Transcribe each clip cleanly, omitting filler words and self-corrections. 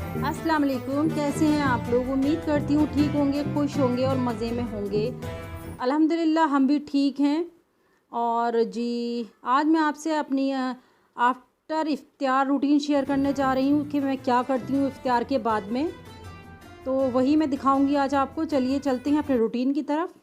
अस्सलाम वालेकुम, कैसे हैं आप लोग। उम्मीद करती हूँ ठीक होंगे, खुश होंगे और मज़े में होंगे। अल्हम्दुलिल्लाह हम भी ठीक हैं। और जी, आज मैं आपसे अपनी आफ्टर इफ्तियार रूटीन शेयर करने जा रही हूँ कि मैं क्या करती हूँ इफ्तियार के बाद में। तो वही मैं दिखाऊंगी आज आपको। चलिए चलते हैं अपने रूटीन की तरफ।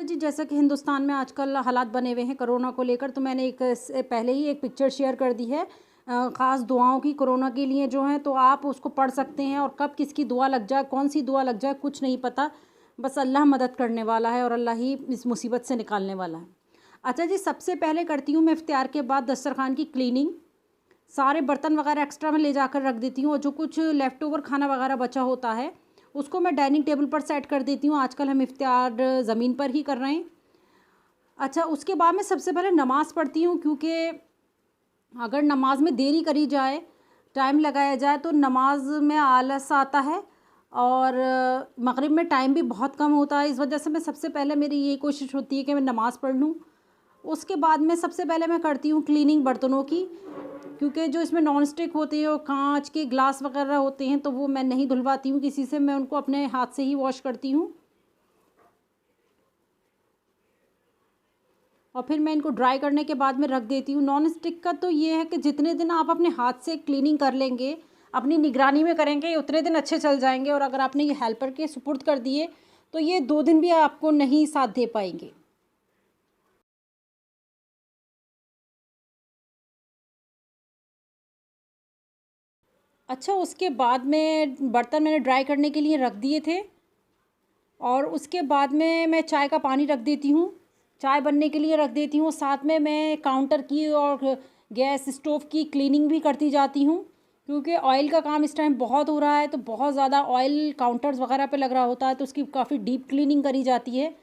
जी, जैसा कि हिंदुस्तान में आजकल हालात बने हुए हैं कोरोना को लेकर, तो मैंने पहले ही एक पिक्चर शेयर कर दी है ख़ास दुआओं की कोरोना के लिए जो है, तो आप उसको पढ़ सकते हैं। और कब किसकी दुआ लग जाए, कौन सी दुआ लग जाए, कुछ नहीं पता। बस अल्लाह मदद करने वाला है और अल्लाह ही इस मुसीबत से निकालने वाला है। अच्छा जी, सबसे पहले करती हूँ मैं इफ्तियार के बाद दस्तरखान की क्लीनिंग। सारे बर्तन वगैरह एक्स्ट्रा में ले जाकर रख देती हूँ और जो कुछ लेफ़्ट ओवर खाना वगैरह बचा होता है उसको मैं डाइनिंग टेबल पर सेट कर देती हूँ। आजकल हम इफ्तियार ज़मीन पर ही कर रहे हैं। अच्छा, उसके बाद मैं सबसे पहले नमाज़ पढ़ती हूँ, क्योंकि अगर नमाज में देरी करी जाए, टाइम लगाया जाए, तो नमाज में आलस आता है और मगरिब में टाइम भी बहुत कम होता है। इस वजह से मैं सबसे पहले मेरी यही कोशिश होती है कि मैं नमाज़ पढ़ लूँ। उसके बाद में सबसे पहले मैं करती हूँ क्लीनिंग बर्तनों की, क्योंकि जो इसमें नॉन स्टिक होते हैं और कांच के ग्लास वगैरह होते हैं, तो वो मैं नहीं धुलवाती हूँ किसी से, मैं उनको अपने हाथ से ही वॉश करती हूँ। और फिर मैं इनको ड्राई करने के बाद में रख देती हूँ। नॉन स्टिक का तो ये है कि जितने दिन आप अपने हाथ से क्लीनिंग कर लेंगे, अपनी निगरानी में करेंगे, उतने दिन अच्छे चल जाएंगे। और अगर आपने ये हेल्पर के सुपुर्द कर दिए तो ये 2 दिन भी आपको नहीं साथ दे पाएंगे। अच्छा, उसके बाद में बर्तन मैंने ड्राई करने के लिए रख दिए थे और उसके बाद में मैं चाय का पानी रख देती हूँ, चाय बनने के लिए रख देती हूँ। साथ में मैं काउंटर की और गैस स्टोव की क्लीनिंग भी करती जाती हूँ, क्योंकि ऑयल का काम इस टाइम बहुत हो रहा है, तो बहुत ज़्यादा ऑयल काउंटर्स वगैरह पे लग रहा होता है, तो उसकी काफ़ी डीप क्लीनिंग करी जाती है।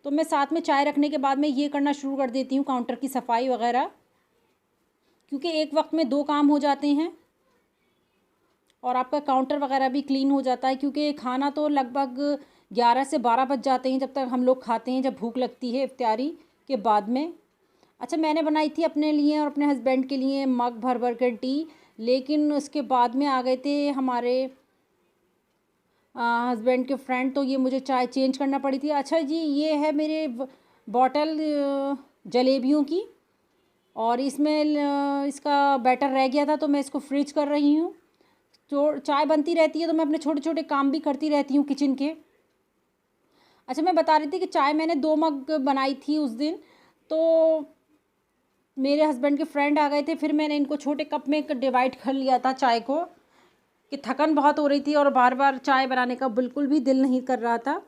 तो मैं साथ में चाय रखने के बाद में ये करना शुरू कर देती हूँ, काउंटर की सफाई वगैरह, क्योंकि एक वक्त में 2 काम हो जाते हैं और आपका काउंटर वगैरह भी क्लीन हो जाता है। क्योंकि खाना तो लगभग 11 से 12 बज जाते हैं जब तक हम लोग खाते हैं, जब भूख लगती है इफ्तियारी के बाद में। अच्छा, मैंने बनाई थी अपने लिए और अपने हस्बैंड के लिए मग भर भर कर टी, लेकिन उसके बाद में आ गए थे हमारे हस्बैंड के फ्रेंड, तो ये मुझे चाय चेंज करना पड़ी थी। अच्छा जी, ये है मेरे बॉटल जलेबियों की, और इसमें इसका बैटर रह गया था, तो मैं इसको फ्रीज कर रही हूँ। तो चाय बनती रहती है तो मैं अपने छोटे छोटे काम भी करती रहती हूँ किचन के। अच्छा, मैं बता रही थी कि चाय मैंने 2 मग बनाई थी उस दिन, तो मेरे हस्बैंड के फ्रेंड आ गए थे, फिर मैंने इनको छोटे कप में डिवाइड कर लिया था चाय को, कि थकन बहुत हो रही थी और बार बार चाय बनाने का बिल्कुल भी दिल नहीं कर रहा था।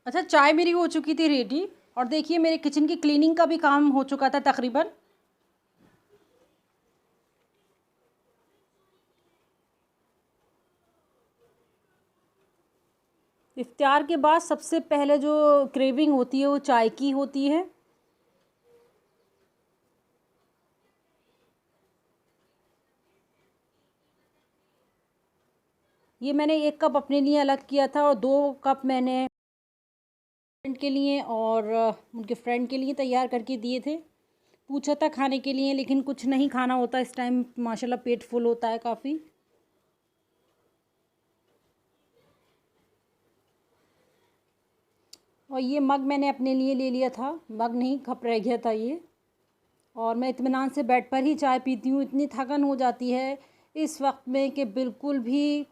अच्छा, चाय मेरी हो चुकी थी रेडी, और देखिए मेरे किचन की क्लीनिंग का भी काम हो चुका था तकरीबन। इफ्तियार के बाद सबसे पहले जो क्रेविंग होती है वो चाय की होती है। ये मैंने 1 कप अपने लिए अलग किया था और 2 कप मैंने फ्रेंड के लिए और उनके फ्रेंड के लिए तैयार करके दिए थे। पूछा था खाने के लिए, लेकिन कुछ नहीं खाना होता इस टाइम, माशाल्लाह पेट फुल होता है काफ़ी। और ये मग मैंने अपने लिए ले लिया था, मग नहीं कप रह गया था ये। और मैं इत्मीनान से बेड पर ही चाय पीती हूँ। इतनी थकन हो जाती है इस वक्त में कि बिल्कुल भी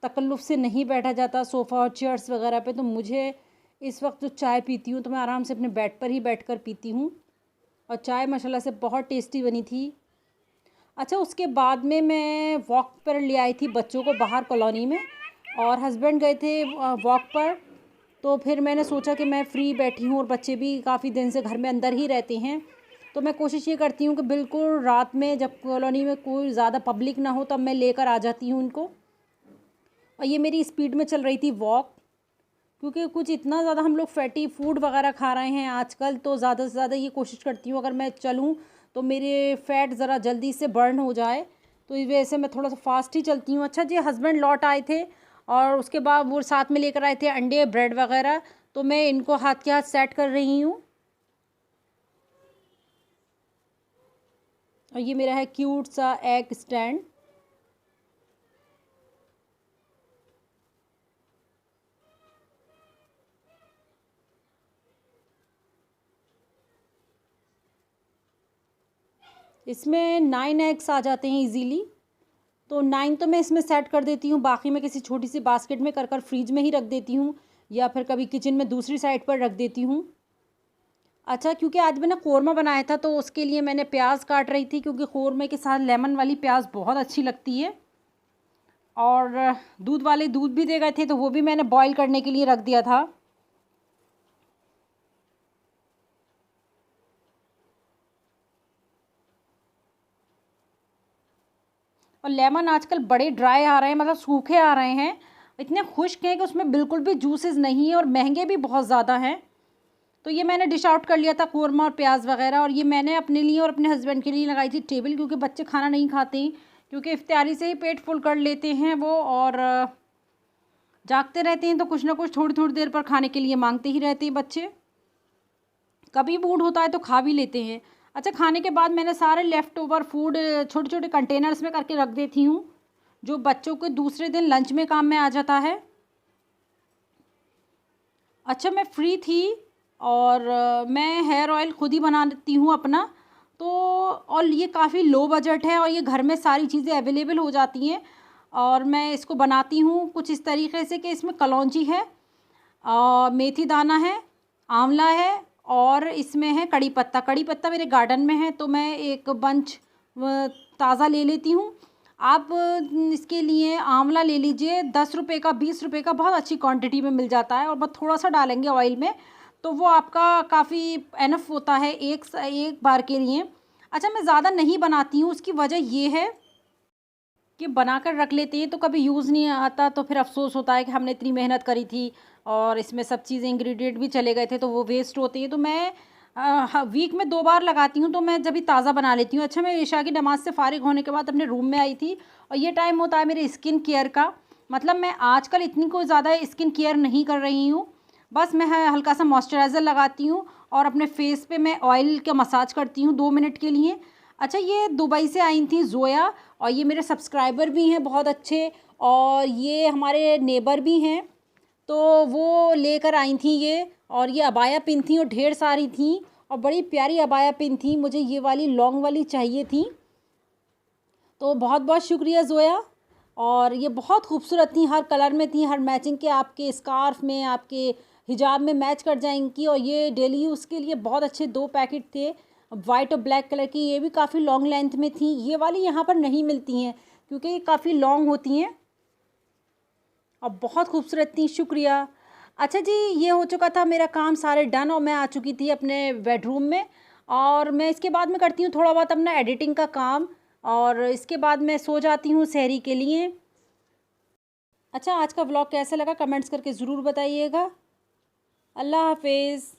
तकल्लुफ़ से नहीं बैठा जाता सोफ़ा और चेयर्स वगैरह पे, तो मुझे इस वक्त जो चाय पीती हूँ तो मैं आराम से अपने बेड पर ही बैठकर पीती हूँ। और चाय माशाल्लाह से बहुत टेस्टी बनी थी। अच्छा, उसके बाद में मैं वॉक पर ले आई थी बच्चों को बाहर कॉलोनी में, और हस्बैंड गए थे वॉक पर। तो फिर मैंने सोचा कि मैं फ्री बैठी हूँ और बच्चे भी काफ़ी दिन से घर में अंदर ही रहते हैं, तो मैं कोशिश ये करती हूँ कि बिल्कुल रात में जब कॉलोनी में कोई ज़्यादा पब्लिक ना हो तब मैं लेकर आ जाती हूँ उनको। और ये मेरी स्पीड में चल रही थी वॉक, क्योंकि कुछ इतना ज़्यादा हम लोग फैटी फूड वगैरह खा रहे हैं आजकल, तो ज़्यादा से ज़्यादा ये कोशिश करती हूँ अगर मैं चलूँ तो मेरे फ़ैट ज़रा जल्दी से बर्न हो जाए। तो इस वजह से मैं थोड़ा सा फास्ट ही चलती हूँ। अच्छा जी, हस्बैंड लौट आए थे और उसके बाद वो साथ में लेकर आए थे अंडे, ब्रेड वगैरह, तो मैं इनको हाथ के हाथ सेट कर रही हूँ। और ये मेरा है क्यूट सा एग स्टैंड। इसमें 9 एग्स आ जाते हैं इजीली, तो 9 तो मैं इसमें सेट कर देती हूँ। बाकी मैं किसी छोटी सी बास्केट में कर फ्रीज में ही रख देती हूँ, या फिर कभी किचन में दूसरी साइड पर रख देती हूँ। अच्छा, क्योंकि आज मैंने कौरमा बनाया था तो उसके लिए मैंने प्याज काट रही थी, क्योंकि कौरमे के साथ लेमन वाली प्याज बहुत अच्छी लगती है। और दूध वाले दूध भी दे गए थे तो वो भी मैंने बॉईल करने के लिए रख दिया था। और लेमन आजकल बड़े ड्राई आ रहे हैं, मतलब सूखे आ रहे हैं, इतने खुश्क हैं कि उसमें बिल्कुल भी जूसेस नहीं है, और महंगे भी बहुत ज़्यादा हैं। तो ये मैंने डिश आउट कर लिया था कौरमा और प्याज वगैरह, और ये मैंने अपने लिए और अपने हस्बैंड के लिए लगाई थी टेबल, क्योंकि बच्चे खाना नहीं खाते हैं, क्योंकि इफ्तारी से ही पेट फुल कर लेते हैं वो, और जागते रहते हैं तो कुछ ना कुछ थोड़ी थोड़ी देर पर खाने के लिए मांगते ही रहते हैं बच्चे। कभी मूड होता है तो खा भी लेते हैं। अच्छा, खाने के बाद मैंने सारे लेफ़्ट ओवर फूड छोटे छोटे कंटेनर्स में करके रख देती हूँ, जो बच्चों के दूसरे दिन लंच में काम में आ जाता है। अच्छा, मैं फ्री थी और मैं हेयर ऑयल खुद ही बनाती हूँ अपना, तो और ये काफ़ी लो बजट है और ये घर में सारी चीज़ें अवेलेबल हो जाती हैं। और मैं इसको बनाती हूँ कुछ इस तरीके से कि इसमें कलौंजी है, मेथी दाना है, आंवला है, और इसमें है कड़ी पत्ता। कड़ी पत्ता मेरे गार्डन में है तो मैं एक बंच ताज़ा ले लेती हूँ। आप इसके लिए आंवला ले लीजिए, 10 रुपये का, 20 रुपये का, बहुत अच्छी क्वांटिटी में मिल जाता है, और बस थोड़ा सा डालेंगे ऑयल में तो वो आपका काफ़ी एनफ होता है एक बार के लिए। अच्छा, मैं ज़्यादा नहीं बनाती हूँ, उसकी वजह ये है कि बनाकर रख लेते हैं तो कभी यूज़ नहीं आता, तो फिर अफ़सोस होता है कि हमने इतनी मेहनत करी थी और इसमें सब चीज़ें इंग्रेडिएंट भी चले गए थे तो वो वेस्ट होते हैं। तो मैं वीक में 2 बार लगाती हूँ, तो मैं जब भी ताज़ा बना लेती हूँ। अच्छा, मैं इशा की नमाज़ से फ़ारिग होने के बाद अपने रूम में आई थी, और ये टाइम होता है मेरे स्किन केयर का। मतलब मैं आजकल इतनी कोई ज़्यादा स्किन केयर नहीं कर रही हूँ, बस मैं हल्का सा मॉइस्चराइज़र लगाती हूँ और अपने फेस पे मैं ऑयल का मसाज करती हूँ 2 मिनट के लिए। अच्छा, ये दुबई से आई थी ज़ोया, और ये मेरे सब्सक्राइबर भी हैं बहुत अच्छे, और ये हमारे नेबर भी हैं, तो वो लेकर आई थी ये। और ये अबाया पिन थी और ढेर सारी थी, और बड़ी प्यारी अबाया पिन थी, मुझे ये वाली लॉन्ग वाली चाहिए थी। तो बहुत बहुत शुक्रिया ज़ोया। और ये बहुत खूबसूरत थी, हर कलर में थी, हर मैचिंग के, आपके स्कार्फ में, आपके हिजाब में मैच कर जाएंगी। और ये डेली यूज़ के लिए बहुत अच्छे 2 पैकेट थे, वाइट और ब्लैक कलर की। ये भी काफ़ी लॉन्ग लेंथ में थी, ये वाली यहाँ पर नहीं मिलती हैं क्योंकि ये काफ़ी लॉन्ग होती हैं, और बहुत खूबसूरत थी। शुक्रिया। अच्छा जी, ये हो चुका था मेरा काम सारे डन, और मैं आ चुकी थी अपने बेडरूम में, और मैं इसके बाद में करती हूँ थोड़ा बहुत अपना एडिटिंग का काम, और इसके बाद मैं सो जाती हूँ सहरी के लिए। अच्छा, आज का व्लॉग कैसा लगा कमेंट्स करके ज़रूर बताइएगा। अल्लाह हाफिज़।